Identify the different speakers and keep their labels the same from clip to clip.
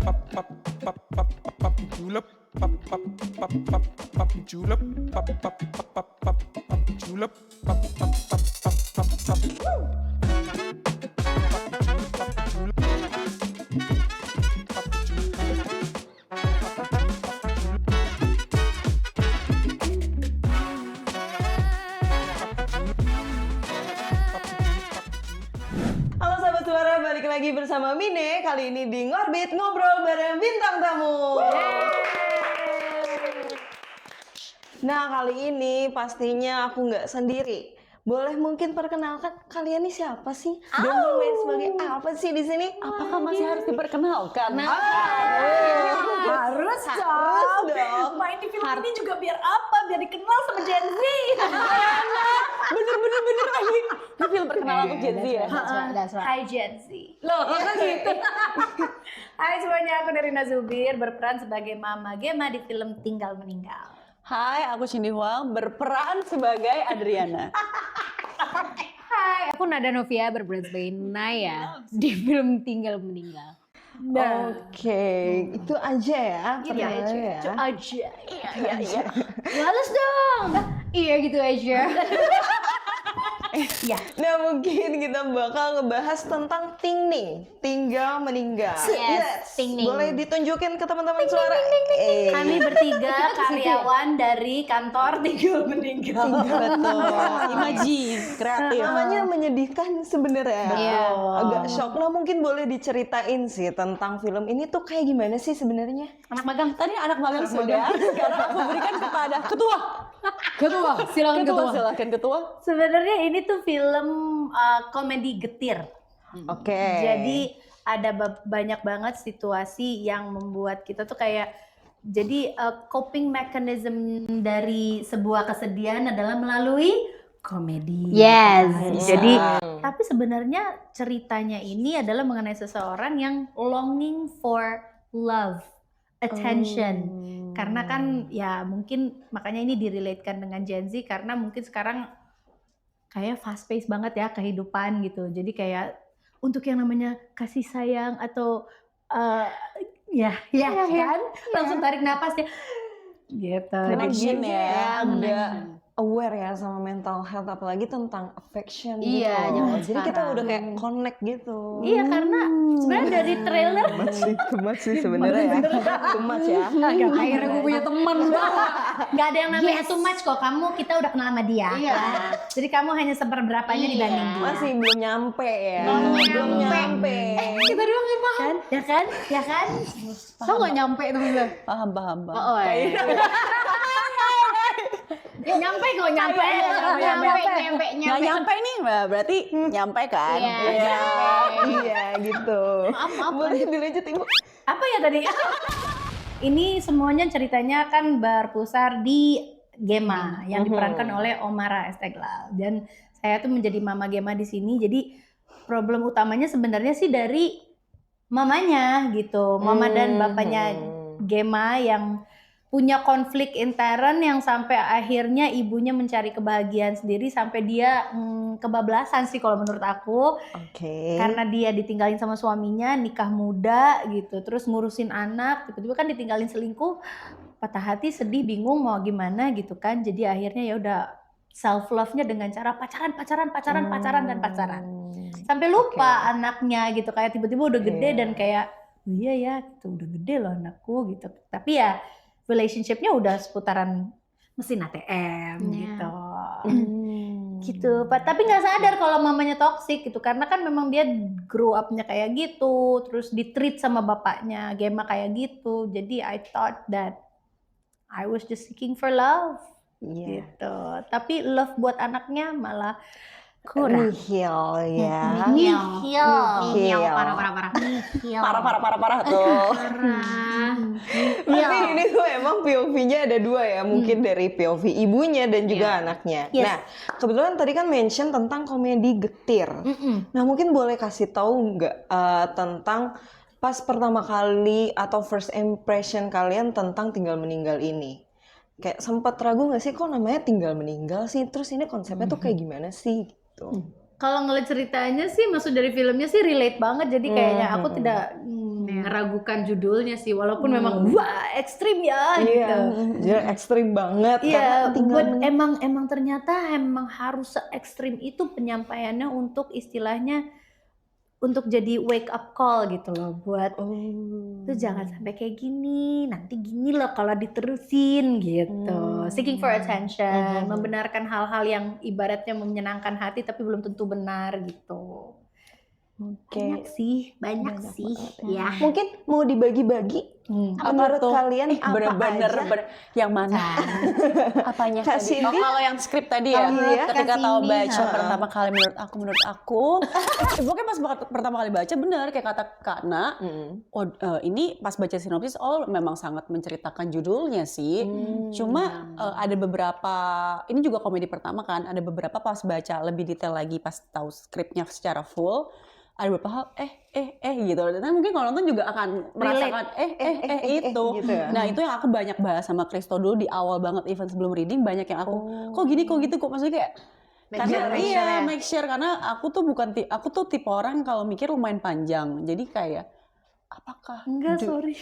Speaker 1: julep julep julep
Speaker 2: Halo Sahabat Suara, balik lagi bersama Mine. Kali ini di Ngorbit, ngobrol bareng bintang tamu. Nah, kali ini pastinya aku nggak sendiri. Boleh mungkin perkenalkan kalian ini siapa sih? Dan bermain sebagai apa sih di sini?
Speaker 3: Apakah masih harus diperkenalkan?
Speaker 4: Harus dong. Main di film ini juga biar apa? Biar dikenal sama Gen Z.
Speaker 2: Bener lagi.
Speaker 3: Ini film perkenalan untuk Gen Z ya?
Speaker 4: That's right. Hai Gen Z.
Speaker 3: Loh, gitu.
Speaker 4: Hai semuanya, aku Nerina Zubir berperan sebagai Mama Gema di film Tinggal Meninggal.
Speaker 3: Hai, aku Cindy Huang, berperan sebagai Adriana.
Speaker 5: Hai, aku Nada Novia berperan sebagai Naya di film Tinggal Meninggal.
Speaker 2: Oke, itu aja ya. perkenalannya ya.
Speaker 4: Aja.
Speaker 3: Iya.
Speaker 5: Males dong. Iya gitu aja.
Speaker 2: Nah, mungkin kita bakal ngebahas tentang Tingning, tinggal meninggal.
Speaker 5: Yes, Tingning.
Speaker 2: Boleh ditunjukin ke teman-teman suara?
Speaker 4: Kami bertiga karyawan dari kantor Tinggal Meninggal.
Speaker 2: Betul.
Speaker 3: Imaji, kreatif.
Speaker 2: Namanya menyedihkan sebenarnya.
Speaker 5: Iya.
Speaker 2: Agak shock. Nah, mungkin boleh diceritain sih tentang film ini tuh kayak gimana sih sebenarnya?
Speaker 3: Anak magang, tadi anak magang sudah. Sekarang aku berikan kepada ketua.
Speaker 5: Silakan ketua.
Speaker 4: Sebenarnya ini tuh film komedi getir.
Speaker 2: Oke.
Speaker 4: Jadi ada banyak banget situasi yang membuat kita tuh kayak jadi coping mechanism dari sebuah kesedihan adalah melalui komedi.
Speaker 5: Yes.
Speaker 4: Jadi tapi sebenarnya ceritanya ini adalah mengenai seseorang yang longing for love, attention. Karena kan ya mungkin makanya ini direlatekan dengan Gen Z karena mungkin sekarang kayak fast pace banget ya kehidupan gitu. Jadi kayak untuk yang namanya kasih sayang atau kan langsung tarik napas ya gitu.
Speaker 2: Karena
Speaker 3: Connection
Speaker 2: Gen Z
Speaker 3: ya,
Speaker 2: udah aware ya sama mental health, apalagi tentang affection
Speaker 5: Iya,
Speaker 2: gitu.
Speaker 5: zaman
Speaker 2: Jadi kita
Speaker 5: sekarang.
Speaker 2: udah kayak connect gitu.
Speaker 4: Iya karena sebenarnya dari trailer
Speaker 2: Kemat sih sebenarnya ya. Kemat ya.
Speaker 5: Akhirnya gue punya teman.
Speaker 4: nggak ada yang namanya too much kok. Kita udah kenal sama dia.
Speaker 5: Iya.
Speaker 4: Nah, jadi kamu hanya seperberapanya dibanding dia.
Speaker 2: Masih belum nyampe ya.
Speaker 5: Belum
Speaker 2: nyampe.
Speaker 5: Kita doang yang paham.
Speaker 4: Kan? Ya kan?
Speaker 5: Tau gak nyampe tuh gue?
Speaker 3: Paham.
Speaker 5: Oh, ya nyampe kok, nyampe.
Speaker 3: Nggak nyampe nih, berarti nyampe kan?
Speaker 2: Iya gitu.
Speaker 5: Maaf.
Speaker 2: Boleh dilanjut Ibu?
Speaker 4: Apa ya tadi? Ini semuanya ceritanya kan berpusar di Gema yang diperankan oleh Omara Esteglal dan saya tuh menjadi Mama Gema di sini. Jadi problem utamanya sebenarnya sih dari mamanya gitu, mama dan bapaknya Gema yang punya konflik intern yang sampai akhirnya ibunya mencari kebahagiaan sendiri sampai dia kebablasan sih kalau menurut aku.
Speaker 2: Oke.
Speaker 4: Karena dia ditinggalin sama suaminya, nikah muda gitu, terus ngurusin anak, tiba-tiba kan ditinggalin selingkuh, patah hati, sedih, bingung mau gimana gitu kan. Jadi akhirnya ya udah self love-nya dengan cara pacaran. Sampai lupa anaknya gitu, kayak tiba-tiba udah gede dan kayak oh iya ya, gitu, udah gede loh anakku gitu. Tapi ya relationship-nya udah seputaran mesin ATM gitu. Gitu. Tapi nggak sadar kalau mamanya toksik gitu karena kan memang dia grow up-nya kayak gitu, terus di-treat sama bapaknya Gema kayak gitu. Jadi I thought that I was just seeking for love.
Speaker 2: Iya.
Speaker 4: Gitu. Tapi love buat anaknya malah kurang.
Speaker 2: Nihil ya.
Speaker 5: Nihil. Parah.
Speaker 3: Parah tuh.
Speaker 2: Tapi ini tuh emang POV-nya ada dua ya, mungkin dari POV ibunya dan juga anaknya.
Speaker 4: Yes.
Speaker 2: Nah, kebetulan tadi kan mention tentang komedi getir. Nah, mungkin boleh kasih tahu nggak tentang pas pertama kali atau first impression kalian tentang Tinggal Meninggal ini? Kayak sempat ragu nggak sih kok namanya Tinggal Meninggal sih? Terus ini konsepnya tuh kayak gimana sih? Gitu.
Speaker 4: Kalau ngeliat ceritanya sih, maksud dari filmnya sih relate banget. Jadi kayaknya aku tidak meragukan judulnya sih, walaupun memang wah ekstrim ya
Speaker 2: Iya,
Speaker 4: gitu.
Speaker 2: jadi ekstrim banget.
Speaker 4: Iya,
Speaker 2: karena tinggal
Speaker 4: but emang ternyata emang harus se-ekstrim itu penyampaiannya untuk istilahnya untuk jadi wake up call gitu loh buat tuh jangan sampai kayak gini, nanti gini loh kalau diterusin gitu. Seeking for attention, membenarkan hal-hal yang ibaratnya menyenangkan hati tapi belum tentu benar gitu. Banyak sih. Ya.
Speaker 2: Mungkin mau dibagi-bagi. Menurut
Speaker 3: tuh?
Speaker 2: Kalian apa
Speaker 3: Bener-bener
Speaker 2: aja?
Speaker 3: yang mana? Apanya
Speaker 2: Kak
Speaker 3: tadi?
Speaker 2: Cindy?
Speaker 3: Kalau yang skrip tadi ya,
Speaker 2: Iya,
Speaker 3: ketika
Speaker 4: Kak
Speaker 3: tahu
Speaker 4: Cindy,
Speaker 3: baca pertama kali menurut aku, pokoknya pas pertama kali baca bener kayak kata Kak Na, ini pas baca sinopsis, memang sangat menceritakan judulnya sih. Cuma ada beberapa, ini juga komedi pertama kan, ada beberapa pas baca lebih detail lagi pas tahu skripnya secara full. Ada beberapa hal gitu. Dan mungkin kalau nonton juga akan merasakan itu.
Speaker 2: gitu ya.
Speaker 3: Nah itu yang aku banyak bahas sama Kristo dulu di awal banget even sebelum reading, banyak yang aku kok gini kok gitu kok, maksudnya kayak karena make sure karena aku tuh tipe orang kalau mikir lumayan panjang. Jadi kayak apakah
Speaker 4: Enggak, sorry.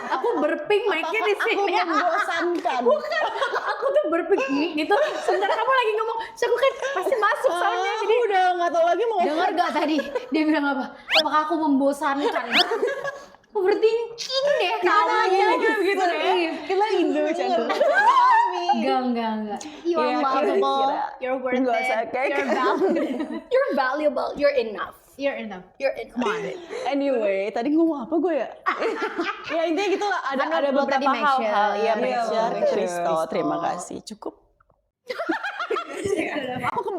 Speaker 4: Aku burping mic-nya di sini.
Speaker 3: aku membosankan?
Speaker 4: Bukan, aku tuh burping gitu. Sebentar kamu lagi ngomong, so aku kan pasti masuk soalnya. Jadi
Speaker 3: udah nggak tahu lagi mau
Speaker 5: Dengar gak tadi dia bilang apa? Apakah aku membosankan? Overthinking deh kayaknya
Speaker 3: gitu deh.
Speaker 2: Kita Indo channel.
Speaker 5: Enggak. You are
Speaker 3: Iya,
Speaker 5: lovable.
Speaker 3: kira-kira.
Speaker 5: You're worth
Speaker 3: Nggak
Speaker 5: it.
Speaker 3: usah kayak
Speaker 5: You're valuable. You're valuable. You're enough. You're enough. Come on.
Speaker 3: Anyway, tadi ngomong apa gue ya? Ya intinya gitu lah, ada beberapa
Speaker 5: tadi make sure.
Speaker 3: hal-hal. Iya,
Speaker 2: Iya,
Speaker 3: make sure.
Speaker 2: make sure.
Speaker 3: Kristo, terima kasih. Cukup.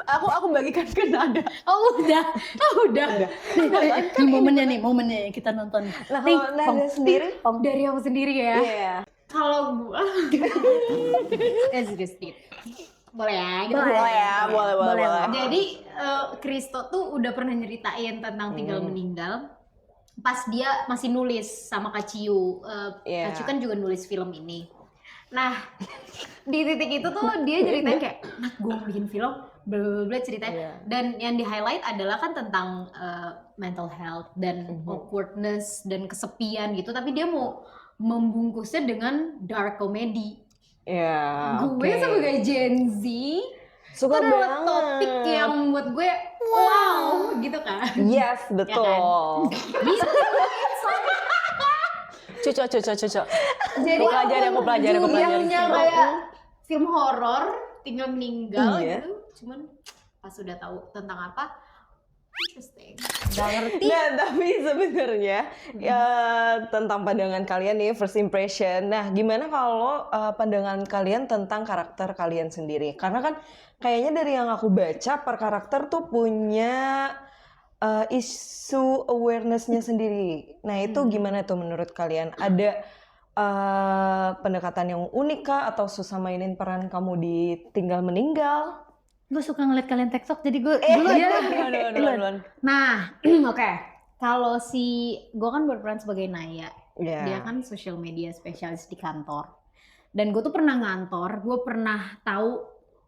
Speaker 3: aku bagikan ke Nada.
Speaker 4: udah. Ini momennya kita nonton.
Speaker 2: Nah, kalau Nada sendiri?
Speaker 5: Dari aku sendiri ya.
Speaker 2: Iya.
Speaker 5: Kalau gua boleh ya, gitu.
Speaker 3: Boleh.
Speaker 5: Jadi Kristo tuh udah pernah nyeritain tentang tinggal meninggal pas dia masih nulis sama Kak Ciu. Kak Ciu kan juga nulis film ini. Nah, di titik itu tuh dia ceritain kayak, "Nat, gue mau bikin film, bla ceritanya." Dan yang di highlight adalah kan tentang mental health dan awkwardness dan kesepian gitu, tapi dia mau membungkusnya dengan dark comedy.
Speaker 2: Iya.
Speaker 5: Gue sebagai Gen Z
Speaker 2: Suka
Speaker 5: itu adalah
Speaker 2: banget.
Speaker 5: topik yang buat gue wow gitu kan.
Speaker 2: Yes, betul.
Speaker 3: Cucu.
Speaker 5: Jadi
Speaker 3: Aku pelajari.
Speaker 5: judulnya kayak film horor tinggal meninggal
Speaker 2: Iya.
Speaker 5: gitu. Cuman pas sudah tahu tentang apa, interesting.
Speaker 2: Nah, tapi sebenarnya ya tentang pandangan kalian nih first impression. Nah, gimana kalau pandangan kalian tentang karakter kalian sendiri? Karena kan kayaknya dari yang aku baca per karakter tuh punya isu awareness-nya sendiri. Nah, itu gimana tuh menurut kalian? Ada pendekatan yang unik kah atau susah mainin peran kamu di Tinggal Meninggal?
Speaker 4: Gue suka ngeliat kalian TikTok, jadi gue
Speaker 3: Duluan.
Speaker 5: Nah, oke. Kalau gue kan berperan sebagai Naya.
Speaker 2: Iya.
Speaker 5: Dia kan social media spesialis di kantor. Dan gue tuh pernah ngantor, gue pernah tahu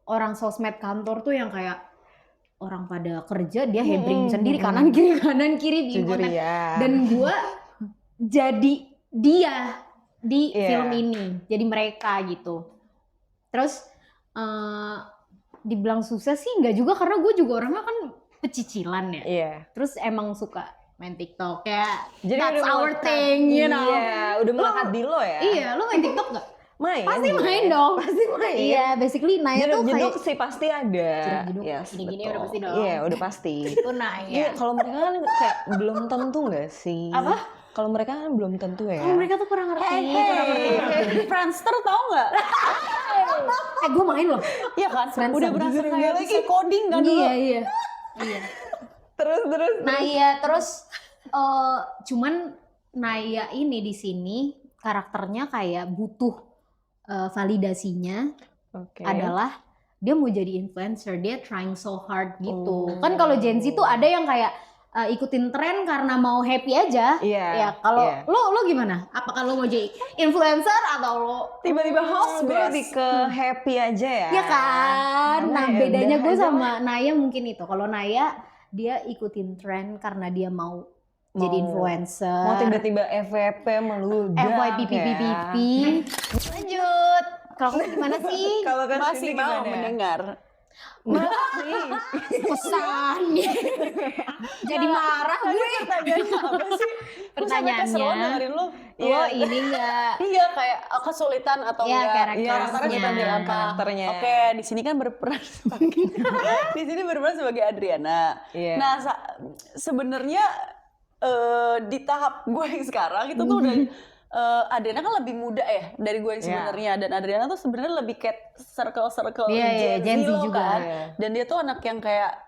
Speaker 5: orang sosmed kantor tuh yang kayak orang pada kerja, dia hebring sendiri kanan kiri bikin
Speaker 2: Jujur
Speaker 5: konten.
Speaker 2: ya.
Speaker 5: Dan gue jadi dia di
Speaker 2: Iya.
Speaker 5: film ini, jadi mereka gitu. Terus dibilang susah sih nggak juga, karena gue juga orangnya kan pecicilan ya.
Speaker 2: Iya.
Speaker 5: Terus emang suka main TikTok ya.
Speaker 2: Jadi
Speaker 5: That's
Speaker 2: udah
Speaker 5: our
Speaker 2: melekat.
Speaker 5: thing, you know.
Speaker 2: Iya, udah melekat di lo ya.
Speaker 5: Iya, lo main TikTok nggak?
Speaker 2: Main.
Speaker 5: Pasti
Speaker 2: gue.
Speaker 5: main dong.
Speaker 2: Pasti main.
Speaker 5: Iya, basically Naya tuh
Speaker 2: Jeduk-jeduk
Speaker 5: kayak
Speaker 2: sih pasti ada.
Speaker 5: Jeduk-jeduk,
Speaker 2: Yes,
Speaker 5: gini-gini
Speaker 2: betul.
Speaker 5: udah pasti dong.
Speaker 2: Iya, udah pasti.
Speaker 5: itu Naya.
Speaker 2: Iya, kalau mereka kan kayak belum tentu nggak sih?
Speaker 5: Apa?
Speaker 2: Kalau mereka kan belum tentu ya.
Speaker 5: Oh, mereka tuh kurang ngerti.
Speaker 3: Friendster tau nggak?
Speaker 5: Gue main loh.
Speaker 3: Iya kan?
Speaker 5: Friendster.
Speaker 3: Udah berasa
Speaker 2: Jujur
Speaker 3: kayak
Speaker 2: lagi.
Speaker 3: bisa coding kan dulu.
Speaker 5: Iya.
Speaker 2: Terus.
Speaker 5: Naya terus cuman Naya ini di sini karakternya kayak butuh validasinya
Speaker 2: Oke.
Speaker 5: adalah dia mau jadi influencer, dia trying so hard gitu. Kan kalau Gen Z tuh ada yang kayak ikutin tren karena mau happy aja.
Speaker 2: Iya,
Speaker 5: Ya kalau
Speaker 2: iya.
Speaker 5: lo gimana? Apakah lo mau jadi influencer atau lo
Speaker 2: Tiba-tiba gue lebih ke happy aja ya.
Speaker 5: ya kan?
Speaker 2: Karena
Speaker 5: Nah
Speaker 2: ya
Speaker 5: bedanya
Speaker 2: udah
Speaker 5: gue
Speaker 2: aja
Speaker 5: sama Naya mungkin itu. Kalau Naya dia ikutin tren karena dia mau jadi influencer.
Speaker 2: Mau tiba-tiba FYP meludah
Speaker 5: FYP. Lanjut. Kalau kamu gimana sih?
Speaker 2: Kalau kan
Speaker 3: Masih
Speaker 2: sini
Speaker 3: mau
Speaker 2: gimana?
Speaker 3: mendengar.
Speaker 2: Masih.
Speaker 5: Pesannya. Jadi marah gue.
Speaker 3: Pertanyaannya apa sih?
Speaker 5: Pertanyaannya,
Speaker 3: dengerin lu.
Speaker 5: lo ini enggak
Speaker 3: Iya kayak kesulitan atau
Speaker 5: Iya,
Speaker 3: enggak
Speaker 5: karakternya.
Speaker 3: karakternya diambil apa?
Speaker 2: Karakternya.
Speaker 3: Oke, di sini kan berperan sebagai di sini berperan sebagai Adriana.
Speaker 2: Iya.
Speaker 3: Nah, sebenarnya di tahap gue yang sekarang itu tuh udah Adriana kan lebih muda ya dari gue yang sebenarnya dan Adriana tuh sebenarnya lebih kayak circle
Speaker 5: Iya, Gen Z
Speaker 3: loh
Speaker 5: juga.
Speaker 3: kan.
Speaker 2: Iya.
Speaker 3: Dan dia tuh anak yang kayak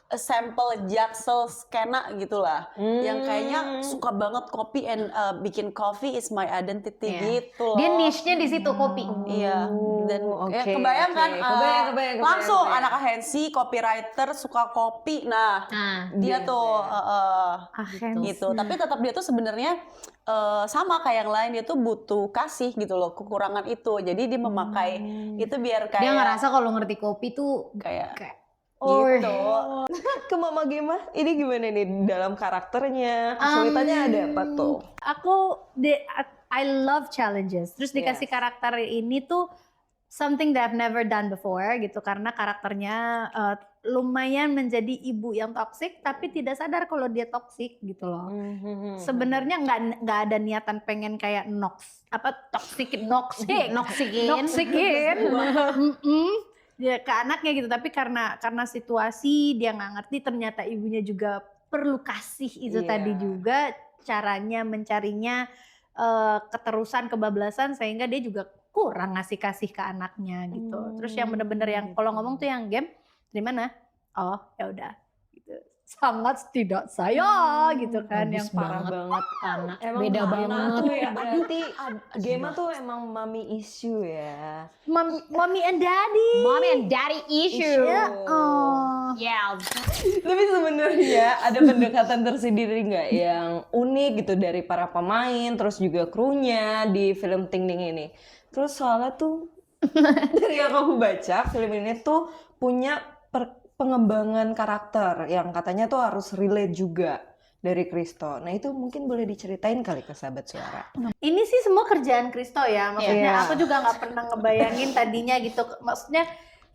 Speaker 3: sampel jaksel skena gitulah yang kayaknya suka banget kopi and bikin coffee is my identity
Speaker 5: Iya.
Speaker 3: gitu loh.
Speaker 5: Dia niche-nya di situ kopi.
Speaker 3: Iya, dan ya
Speaker 2: Oke,
Speaker 3: kebayang kan
Speaker 2: oke. Kebayang.
Speaker 3: langsung anak agensi, copywriter, suka kopi. Nah,
Speaker 5: Nah,
Speaker 3: dia tuh
Speaker 4: Agensi.
Speaker 3: gitu. Tapi tetap dia tuh sebenarnya sama kayak yang lain, dia tuh butuh kasih gitu loh, kekurangan itu. Jadi dia memakai itu biar kayak
Speaker 5: dia ngerasa kalau ngerti kopi tuh
Speaker 3: kayak
Speaker 5: gitu.
Speaker 2: Ke Mama Gema, ini gimana nih dalam karakternya? Kesulitannya ada apa tuh?
Speaker 4: I love challenges. Terus dikasih karakter ini tuh something that I've never done before gitu, karena karakternya lumayan menjadi ibu yang toksik tapi tidak sadar kalau dia toksik gitu loh. Sebenarnya nggak ada niatan pengen kayak noksikin. Ya ke anaknya gitu, tapi karena situasi dia nggak ngerti, ternyata ibunya juga perlu kasih itu tadi juga, caranya mencarinya keterusan kebablasan sehingga dia juga kurang ngasih kasih ke anaknya gitu. Terus yang bener-bener yang kalau ngomong tuh yang game dari mana? Oh ya udah gitu. Sangat tidak saya gitu kan, yang parah
Speaker 2: banget.
Speaker 5: Karena
Speaker 2: Emang
Speaker 5: beda
Speaker 2: Gema
Speaker 5: banget.
Speaker 2: tuh ya, berarti Gema tuh emang mommy issue ya.
Speaker 4: Mommy and daddy.
Speaker 5: Mommy and daddy issue.
Speaker 2: Issue.
Speaker 4: Oh.
Speaker 5: Yeah.
Speaker 2: Tapi sebenarnya ada pendekatan tersendiri nggak yang unik gitu dari para pemain, terus juga krunya di film Ting Ding ini. Terus soalnya tuh dari yang aku baca, film ini tuh punya pengembangan karakter yang katanya tuh harus relate juga dari Christo. Nah itu mungkin boleh diceritain kali ke sahabat suara.
Speaker 4: Ini sih semua kerjaan Christo ya, maksudnya
Speaker 2: Iya.
Speaker 4: aku juga nggak pernah ngebayangin tadinya gitu, maksudnya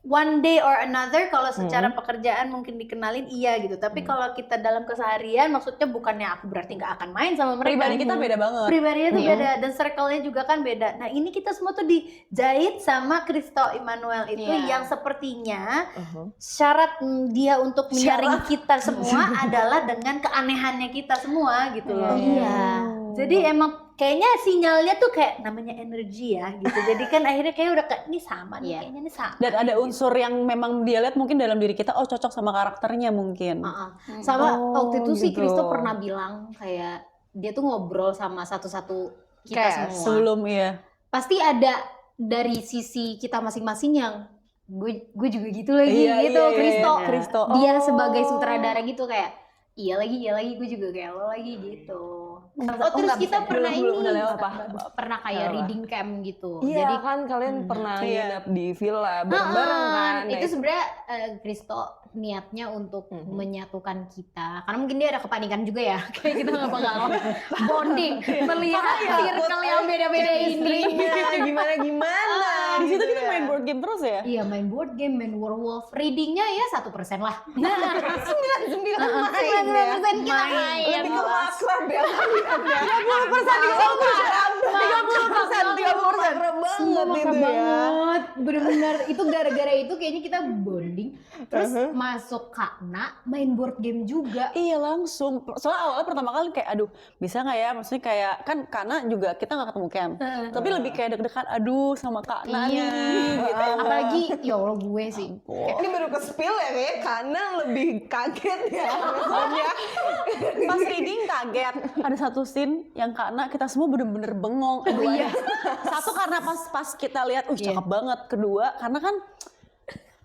Speaker 4: one day or another kalau secara pekerjaan mungkin dikenalin iya gitu, tapi kalau kita dalam keseharian maksudnya bukannya aku berarti nggak akan main sama mereka.
Speaker 3: pribadi kita beda banget.
Speaker 4: Pribadinya tuh beda dan circle-nya juga kan beda. Nah ini kita semua tuh dijahit sama Christo Emmanuel itu yang sepertinya syarat dia untuk menyaring kita semua adalah dengan keanehannya kita semua gitu loh.
Speaker 5: Iya.
Speaker 4: Jadi emang kayaknya sinyalnya tuh kayak namanya energi ya gitu. Jadi kan akhirnya kayak udah kayak ini sama nih, kayaknya ini sama.
Speaker 3: Dan ada unsur yang memang dia lihat mungkin dalam diri kita, oh cocok sama karakternya mungkin.
Speaker 5: Sama waktu itu sih
Speaker 2: gitu.
Speaker 5: Christo pernah bilang kayak dia tuh ngobrol sama satu-satu kita
Speaker 2: Kayak
Speaker 5: semua.
Speaker 3: Sebelum
Speaker 5: Pasti ada dari sisi kita masing-masing yang gue juga gitu lagi gitu. Christo dia sebagai sutradara gitu kayak iya lagi gue juga kayak lo lagi gitu. Terus kita pernah pernah kayak reading camp gitu.
Speaker 2: Iya
Speaker 5: Jadi
Speaker 2: kan kalian pernah nginep di villa bareng-bareng kan. Nah,
Speaker 5: itu sebenarnya Christo niatnya untuk menyatukan kita, karena mungkin dia ada kepanikan juga ya kayak kita nggak bakal bonding melihat circle yang beda-beda ini.
Speaker 2: gimana
Speaker 3: di situ kita main board game terus ya.
Speaker 5: Iya, main board game, main werewolf, readingnya ya 1% lah. 99% kita main.
Speaker 2: Lebih ke makrab ya.
Speaker 5: 30% banget. Bener-bener itu gara-gara itu kayaknya kita bonding. Terus masuk Kakna main board game juga.
Speaker 3: Iya langsung. Soalnya awalnya pertama kali kayak aduh bisa nggak ya? Maksudnya kayak kan Kana juga kita nggak ketemu camp. Tapi lebih kayak deg-degan aduh sama Kana nih. Gitu.
Speaker 5: Apalagi ya Allah gue sih.
Speaker 2: Ini baru ke spill ya kayaknya karena lebih kaget ya. Maksudnya
Speaker 3: Pas reading kaget. Ada satu scene yang Kana kita semua bener-bener bengong. Aduh, satu karena pas kita lihat cakep banget. Kedua karena kan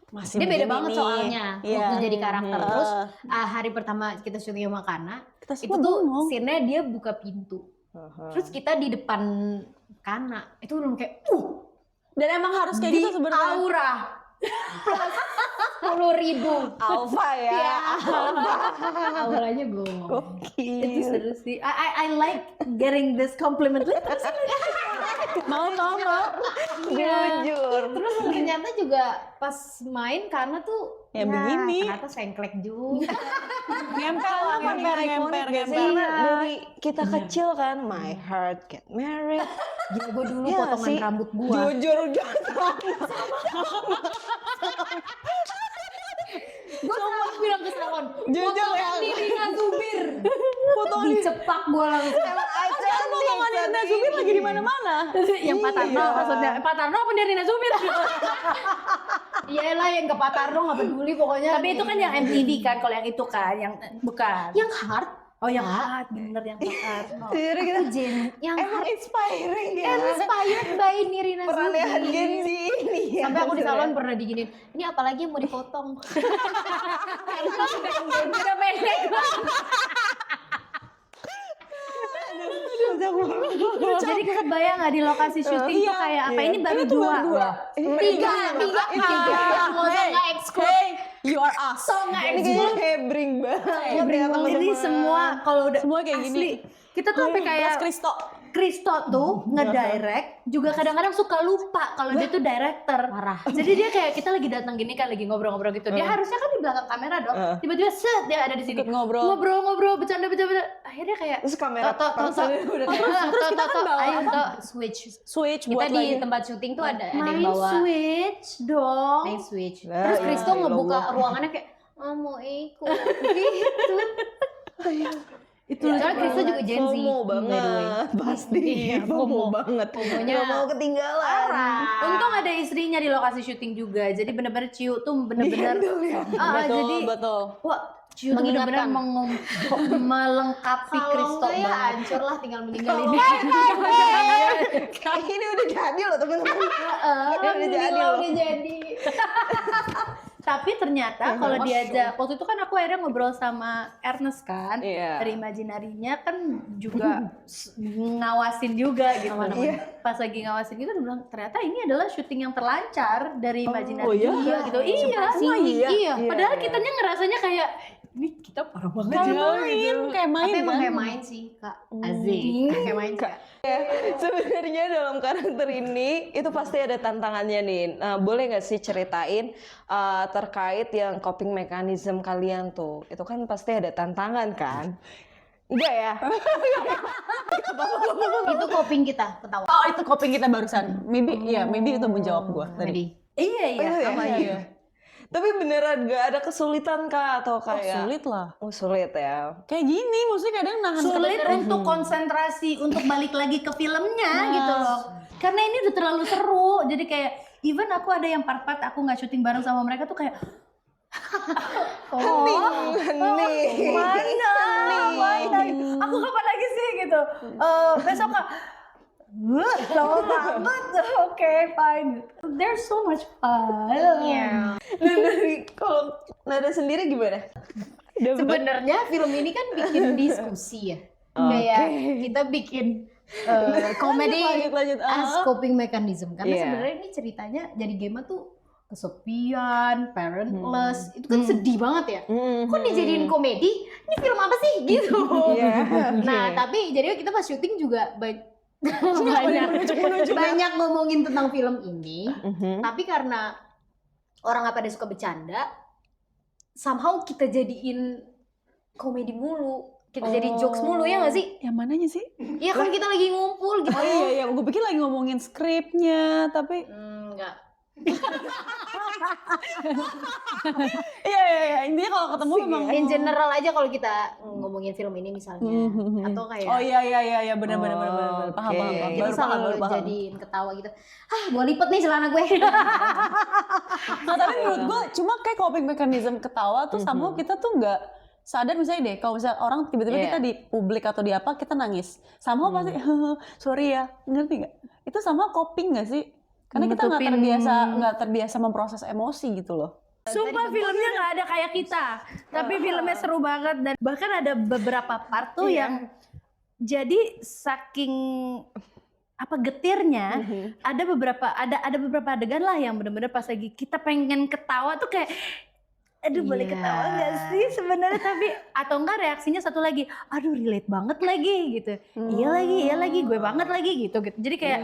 Speaker 3: Masih
Speaker 5: Dia beda
Speaker 3: begini
Speaker 5: banget
Speaker 3: nih.
Speaker 5: soalnya
Speaker 3: Iya.
Speaker 5: waktu jadi karakter.
Speaker 3: Hmm.
Speaker 5: Terus hari pertama kita syuting sama Kana,
Speaker 3: Kita
Speaker 5: itu
Speaker 3: semua
Speaker 5: tuh
Speaker 3: bengong.
Speaker 5: scene-nya dia buka pintu. Terus kita di depan Kana, itu belum kayak
Speaker 3: Dan emang harus kayak
Speaker 5: di
Speaker 3: gitu sebenarnya.
Speaker 5: aura plus 10.000
Speaker 2: Alpha ya.
Speaker 5: ya. Auranya gue.
Speaker 4: Itu seru sih. I like getting this compliment.
Speaker 3: Mau.
Speaker 2: Jujur.
Speaker 5: Terus ternyata juga pas main karena tuh
Speaker 3: Ya begini.
Speaker 5: ternyata sengklek juga.
Speaker 3: Ngemper.
Speaker 2: Karena dari kita kecil kan, my heart get married.
Speaker 5: Gila gue dulu
Speaker 2: Iya
Speaker 5: potongan
Speaker 2: sih.
Speaker 5: rambut gue.
Speaker 2: Jujur.
Speaker 5: Gue selalu bilang ke salon,
Speaker 2: Jujur ya.
Speaker 5: potongan Nirina Zubir.
Speaker 2: Potongan
Speaker 5: Dicepak gue langsung.
Speaker 3: Kan potongan Nirina Zubir lagi di mana-mana.
Speaker 4: Yang Pak Tarno maksudnya. Pak Tarno apa Nirina Zubir?
Speaker 5: Iyalah yang ke Pak Tarno nggak peduli pokoknya.
Speaker 4: Tapi itu kan yang MTV kan, kalau yang itu kan, yang bukan.
Speaker 5: yang hard.
Speaker 4: Oh yang hard, bener yang Pak Tarno.
Speaker 2: Jadi kita
Speaker 5: Yang
Speaker 2: emang
Speaker 5: hard.
Speaker 2: inspiring ya.
Speaker 5: Inspired by Nirina
Speaker 2: Peran
Speaker 5: Zubir.
Speaker 2: Gen Z ini ya.
Speaker 5: Sampai aku di salon pernah diginin. Ini apalagi yang mau dipotong.
Speaker 4: Udah pendek. Jadi kebayang nggak di lokasi syuting tuh kayak apa? Ini baru dua.
Speaker 5: Tiga. Masa nggak ekskul.
Speaker 3: Hey, you are us.
Speaker 2: Ini kayaknya hebring banget.
Speaker 4: Ini semua kalau udah
Speaker 3: Semua kayak
Speaker 4: asli,
Speaker 3: gini.
Speaker 4: kita tuh sampai kayak
Speaker 3: Plus Kristo.
Speaker 4: Kristo tuh ngedirect juga kadang-kadang suka lupa kalau dia tuh director.
Speaker 5: Parah.
Speaker 4: Jadi dia kayak kita lagi datang gini kan lagi ngobrol-ngobrol gitu. Dia harusnya kan di belakang kamera dong. Tiba-tiba set dia ada di sini.
Speaker 3: Ikut ngobrol.
Speaker 4: Ngobrol, bercanda. Akhirnya kayak
Speaker 2: Terus kamera
Speaker 3: Terus kita kan bawa
Speaker 5: ayo
Speaker 3: apa?
Speaker 5: switch.
Speaker 3: Buat
Speaker 5: Kita di
Speaker 3: lagi.
Speaker 5: tempat syuting tuh ada yang
Speaker 4: main
Speaker 5: bawa
Speaker 4: switch dong.
Speaker 5: main switch.
Speaker 2: Lah,
Speaker 5: Terus
Speaker 2: ya
Speaker 5: Kristo ngebuka
Speaker 2: Allah.
Speaker 5: ruangannya kayak mau ikut gitu.
Speaker 4: Itu
Speaker 5: Soalnya Kristo juga Gen Z.
Speaker 2: FOMO
Speaker 5: by the way.
Speaker 2: banget. Pasti
Speaker 5: Iya,
Speaker 2: FOMO banget.
Speaker 5: FOMO-nya
Speaker 2: Gak mau ketinggalan.
Speaker 4: Untung ada istrinya di lokasi syuting juga. Jadi bener-bener Ciu tuh bener-bener
Speaker 3: Betul,
Speaker 4: jadi
Speaker 3: betul.
Speaker 4: wah Ciu tuh bener-bener melengkapi
Speaker 5: Kalau
Speaker 4: Kristo
Speaker 5: enggak ya
Speaker 4: banget.
Speaker 5: hancur lah tinggal meninggal ini.
Speaker 2: Ini udah jadi loh teman-teman. Ini udah jadi loh.
Speaker 5: Udah jadi.
Speaker 4: Tapi ternyata kalau diajak waktu itu kan aku akhirnya ngobrol sama Ernest kan
Speaker 2: Iya.
Speaker 4: dari Imaginary-nya kan juga ngawasin juga gitu.
Speaker 2: Iya.
Speaker 4: Pas lagi ngawasin gitu dia bilang ternyata ini adalah syuting yang terlancar dari Imaginary
Speaker 3: oh iya?
Speaker 4: juga gitu. Iya,
Speaker 2: Emang iya?
Speaker 4: iya. Padahal
Speaker 2: Iya.
Speaker 4: kitanya ngerasanya kayak ini kita parah banget
Speaker 3: Kayak
Speaker 4: ya.
Speaker 3: main, kayak main
Speaker 5: Tapi emang
Speaker 3: kan?
Speaker 5: kayak main sih Kak Aziz. Kayak main Kak.
Speaker 2: Sebenarnya dalam karakter ini itu pasti ada tantangannya nih. Nah, boleh nggak sih ceritain terkait yang coping mechanism kalian tuh? Itu kan pasti ada tantangan kan? Enggak ya?
Speaker 5: Itu coping kita ketawa.
Speaker 3: Oh, itu coping kita barusan. Maybe itu menjawab gua tadi.
Speaker 4: Iya, iya,
Speaker 2: Oh,
Speaker 4: sama
Speaker 2: iya.
Speaker 4: iya.
Speaker 2: Tapi beneran gak ada kesulitan kah atau kayak?
Speaker 3: Sulit lah.
Speaker 2: Oh, sulit ya.
Speaker 3: Kayak gini, maksudnya kadang nahan
Speaker 4: Sulit untuk konsentrasi untuk balik lagi ke filmnya gitu loh. Karena ini udah terlalu seru. Jadi kayak even aku ada yang part-part aku nggak syuting bareng sama mereka tuh kayak
Speaker 2: Hening.
Speaker 4: mana? Aku kapan lagi sih gitu. Besok Kak. Lama banget. Oke, fine. There's so much fun.
Speaker 5: Iya.
Speaker 2: Nah, dari kalau Nada sendiri gimana?
Speaker 5: Sebenarnya film ini kan bikin diskusi ya. Kayak kita bikin komedi
Speaker 3: lanjut.
Speaker 5: as coping mechanism. Karena
Speaker 2: Iya.
Speaker 5: sebenarnya ini ceritanya jadi game tuh kesepian, parentless. Itu kan sedih banget ya. Kok dijadiin komedi? Ini film apa sih gitu.
Speaker 2: Iya.
Speaker 5: Nah, tapi jadi kita pas syuting juga banyak ngomongin tentang film ini. Tapi karena orang nggak pada suka bercanda, somehow kita jadiin komedi mulu. Kita jadi jokes mulu ya nggak sih?
Speaker 3: Yang mananya sih?
Speaker 5: Iya kan kita lagi ngumpul gitu.
Speaker 3: Oh iya, gue pikir lagi ngomongin skripnya, tapi
Speaker 5: Enggak.
Speaker 3: iya, intinya kalau ketemu memang
Speaker 5: In general aja kalau kita ngomongin film ini misalnya, atau kayak
Speaker 3: oh iya, benar, paham.
Speaker 5: kita selalu jadiin ketawa gitu. Gue lipet nih celana gue.
Speaker 3: Nah, tapi menurut gue cuma kayak coping mechanism ketawa tuh somehow kita tuh nggak sadar misalnya deh kalau misalnya orang tiba-tiba kita di publik atau di apa kita nangis somehow pasti sorry ya, ngerti nggak? Itu somehow coping nggak sih? Karena kita
Speaker 4: nutupin-
Speaker 3: nggak terbiasa memproses emosi gitu loh.
Speaker 4: Sumpah filmnya nggak ada kayak kita, tapi filmnya seru banget dan bahkan ada beberapa part tuh yang jadi saking apa getirnya ada beberapa adegan lah yang bener-bener pas lagi kita pengen ketawa tuh kayak aduh boleh ketawa gak sih sebenarnya, tapi atau enggak reaksinya satu lagi aduh relate banget lagi gitu, iya lagi gue banget lagi gitu jadi kayak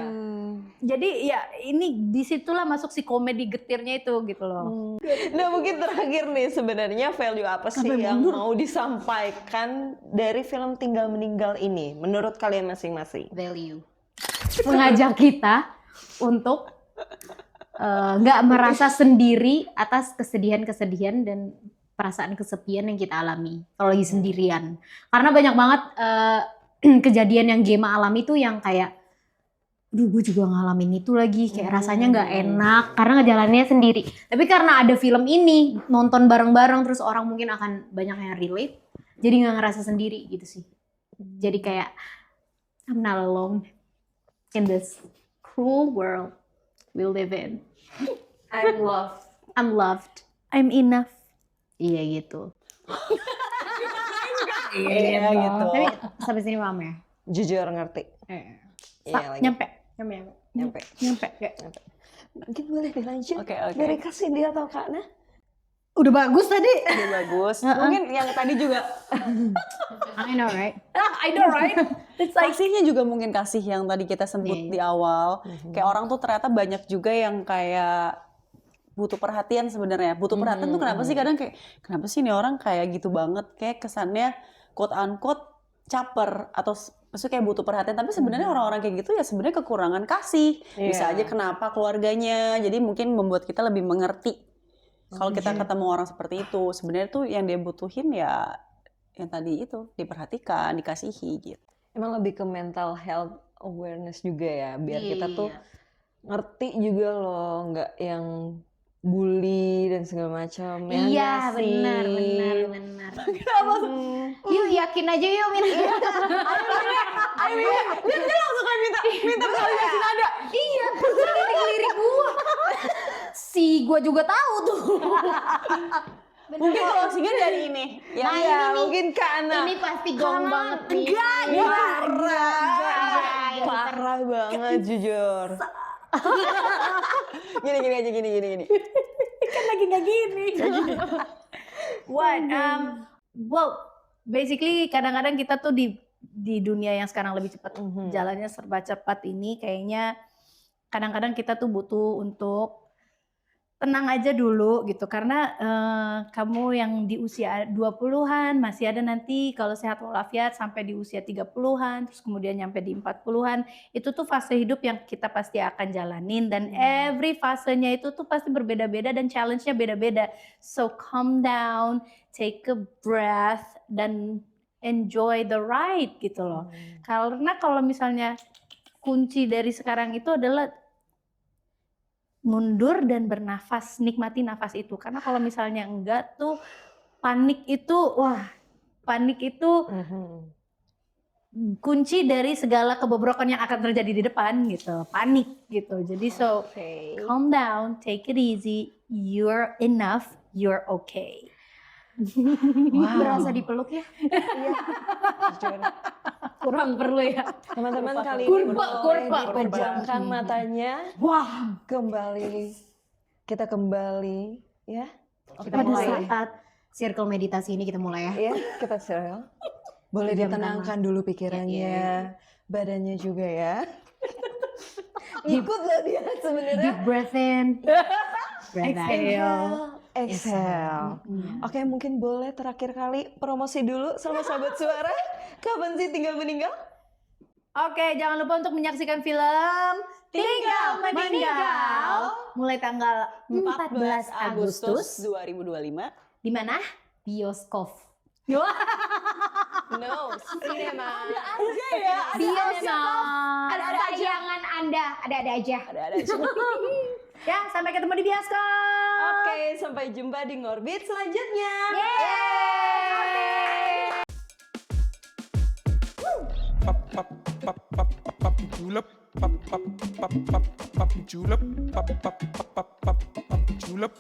Speaker 4: jadi ya ini disitulah masuk si komedi getirnya itu gitu loh.
Speaker 2: Nah mungkin terakhir nih sebenarnya value apa sih yang mau disampaikan dari film Tinggal Meninggal ini menurut kalian masing-masing?
Speaker 5: Value. Mengajak kita untuk nggak merasa sendiri atas kesedihan-kesedihan dan perasaan kesepian yang kita alami kalau lagi sendirian. Karena banyak banget kejadian yang Gemma alami tuh yang kayak duh gue juga ngalamin itu lagi, kayak rasanya nggak enak karena ngejalaninnya sendiri. Tapi karena ada film ini, nonton bareng-bareng terus orang mungkin akan banyak yang relate, jadi nggak ngerasa sendiri gitu sih. Jadi kayak I'm not alone in this cruel world we live in.
Speaker 2: I'm loved.
Speaker 5: I'm loved.
Speaker 4: I'm enough.
Speaker 5: Iya gitu.
Speaker 3: Iya gitu.
Speaker 5: Tapi sampai sini paham ya?
Speaker 2: Jujur ngerti. Iya lagi.
Speaker 4: Nyampe.
Speaker 2: Nyampe. Mungkin boleh dilanjut
Speaker 3: Oke.
Speaker 2: dari kasih dia atau Kak Nah?
Speaker 4: Udah bagus tadi.
Speaker 3: Udah bagus. Mungkin yang tadi juga
Speaker 5: I know right?
Speaker 4: I know right? It's like
Speaker 3: kasihnya juga mungkin kasih yang tadi kita sebut
Speaker 5: Iya.
Speaker 3: di awal. Kayak orang tuh ternyata banyak juga yang kayak butuh perhatian sebenarnya. Butuh perhatian tuh kenapa sih kadang kayak kenapa sih ini orang kayak gitu banget, kayak kesannya quote unquote caper atau maksudnya kayak butuh perhatian, tapi sebenarnya orang-orang kayak gitu ya sebenarnya kekurangan kasih. Bisa aja kenapa keluarganya. Jadi mungkin membuat kita lebih mengerti. Kalau kita ketemu orang seperti itu, sebenarnya tuh yang dia butuhin ya yang tadi itu, diperhatikan, dikasihi gitu.
Speaker 2: Emang lebih ke mental health awareness juga ya, biar kita tuh ngerti juga loh, nggak yang bully dan segala macam.
Speaker 5: Iya, benar.
Speaker 2: Kenapa?
Speaker 5: Yuk yakin aja yuk Min.
Speaker 2: Ayo, dia langsung kayak minta validasi nada.
Speaker 5: Iya, lirik gua. Si gua juga tahu tuh.
Speaker 3: Mungkin closingnya dari ini. Ya,
Speaker 5: Nah,
Speaker 2: Iya,
Speaker 5: ini nih.
Speaker 2: mungkin Kak Ana.
Speaker 5: Ini pasti gong banget nih.
Speaker 2: Parah banget jujur. Gini aja gini.
Speaker 4: kan lagi nggak gini. Well, basically kadang-kadang kita tuh di dunia yang sekarang lebih cepat, jalannya serba cepat ini kayaknya kadang-kadang kita tuh butuh untuk tenang aja dulu gitu, karena kamu yang di usia 20-an masih ada nanti kalau sehat walafiat sampai di usia 30-an, terus kemudian nyampe di 40-an, itu tuh fase hidup yang kita pasti akan jalanin dan every fasenya itu tuh pasti berbeda-beda dan challenge-nya beda-beda. So calm down, take a breath dan enjoy the ride gitu loh. Karena kalau misalnya kunci dari sekarang itu adalah mundur dan bernafas, nikmati nafas itu. Karena kalau misalnya enggak tuh panik itu kunci dari segala kebobrokan yang akan terjadi di depan gitu. Panik gitu. Jadi calm down, take it easy, you're enough, you're okay.
Speaker 5: Berasa dipeluk ya? Kurang perlu ya.
Speaker 2: Teman-teman kali ini boleh dipejamkan matanya.
Speaker 4: Wah,
Speaker 2: Kita kembali ya.
Speaker 5: Kita mulai saat circle meditasi ini kita mulai ya.
Speaker 2: Iya, kita serial. Boleh ditenangkan dulu pikirannya, badannya juga ya. Ikut loh dia sebenarnya.
Speaker 5: Deep breath in, breath out.
Speaker 2: Exhale. Oke, mungkin boleh terakhir kali promosi dulu sama sahabat suara. Kapan sih tinggal meninggal?
Speaker 4: oke, jangan lupa untuk menyaksikan film Tinggal Meninggal mulai tanggal 14 Agustus
Speaker 3: 2025.
Speaker 5: Di mana? Bioskop.
Speaker 2: No, cinema.
Speaker 5: Bioskop.
Speaker 4: Ada aja.
Speaker 5: Tayangan Anda ada-ada aja.
Speaker 3: Ada aja.
Speaker 4: Ya, sampai ketemu di bioskop.
Speaker 2: Oke, sampai jumpa di Ngorbit selanjutnya.
Speaker 1: Pop, pop, pop, pop, pop, pop, pull up. julep, julep,